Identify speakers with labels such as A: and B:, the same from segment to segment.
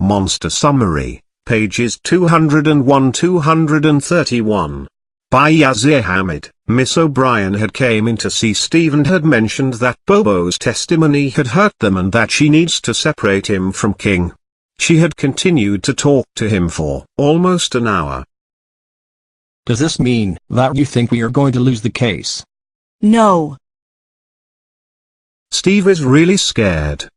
A: Monster Summary, pages 201-231. By Yasir Hamid. Miss O'Brien had came in to see Steve and had mentioned that Bobo's testimony had hurt them and that she needs to separate him from King. She had continued to talk to him for almost an hour.
B: Does this mean that you think we are going to lose the case?
C: No.
A: Steve is really scared.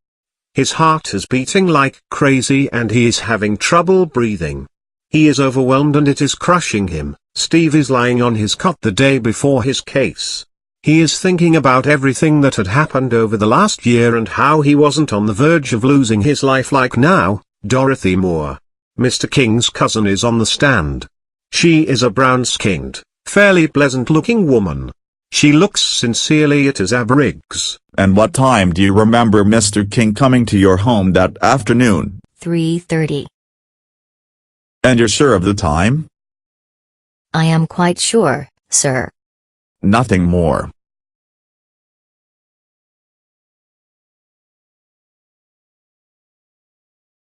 A: His heart is beating like crazy and he is having trouble breathing. He is overwhelmed and it is crushing him. Steve is lying on his cot the day before his case. He is thinking about everything that had happened over the last year and how he wasn't on the verge of losing his life like now. Dorothy Moore, Mr. King's cousin, is on the stand. She is a brown-skinned, fairly pleasant-looking woman. She looks sincerely at Isabel Briggs.
D: And what time do you remember Mr. King coming to your home that afternoon?
E: 3:30.
D: And you're sure of the time?
E: I am quite sure, sir.
D: Nothing more.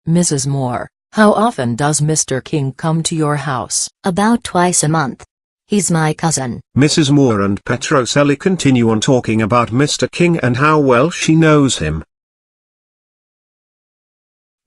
F: Mrs. Moore, how often does Mr. King come to your house?
E: About twice a month. He's my cousin.
A: Mrs. Moore and Petroselli continue on talking about Mr. King and how well she knows him.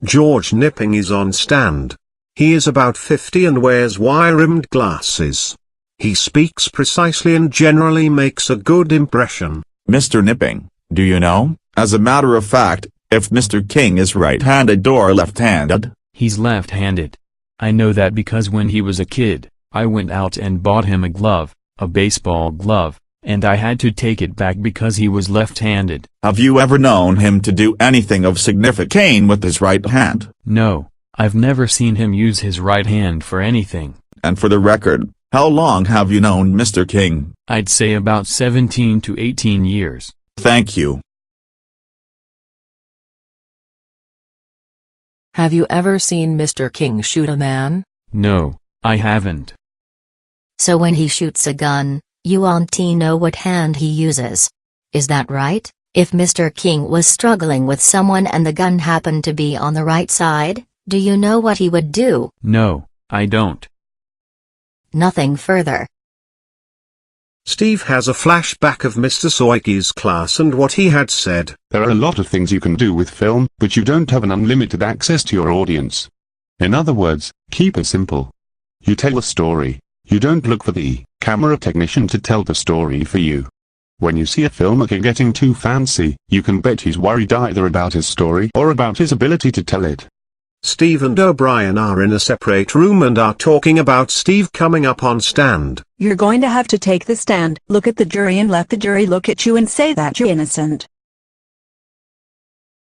A: George Nipping is on stand. He is about 50 and wears wire-rimmed glasses. He speaks precisely and generally makes a good impression.
D: Mr. Nipping, do you know, as a matter of fact, if Mr. King is right-handed or left-handed?
G: He's left-handed. I know that because when he was a kid, I went out and bought him a glove, a baseball glove, and I had to take it back because he was left-handed.
D: Have you ever known him to do anything of significance with his right hand?
G: No, I've never seen him use his right hand for anything.
D: And for the record, how long have you known Mr. King?
G: I'd say about 17 to 18 years.
D: Thank you.
F: Have you ever seen Mr. King shoot a man?
G: No, I haven't.
E: So when he shoots a gun, you auntie know what hand he uses. Is that right? If Mr. King was struggling with someone and the gun happened to be on the right side, do you know what he would do?
G: No, I don't.
E: Nothing further.
A: Steve has a flashback of Mr. Soiki's class and what he had said.
H: There are a lot of things you can do with film, but you don't have an unlimited access to your audience. In other words, keep it simple. You tell a story. You don't look for the camera technician to tell the story for you. When you see a filmmaker getting too fancy, you can bet he's worried either about his story or about his ability to tell it.
A: Steve and O'Brien are in a separate room and are talking about Steve coming up on stand.
C: You're going to have to take the stand, look at the jury and let the jury look at you and say that you're innocent.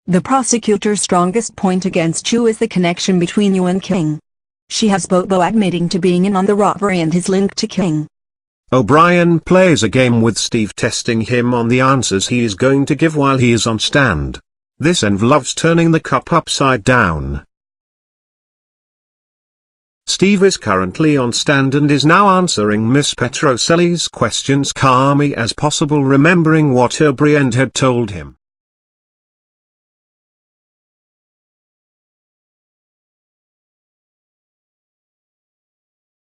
C: The prosecutor's strongest point against you is the connection between you and King. She has Bobo admitting to being in on the robbery and his link to King.
A: O'Brien plays a game with Steve, testing him on the answers he is going to give while he is on stand. This involves turning the cup upside down. Steve is currently on stand and is now answering Miss Petroselli's questions calmly as possible, remembering what O'Brien had told him.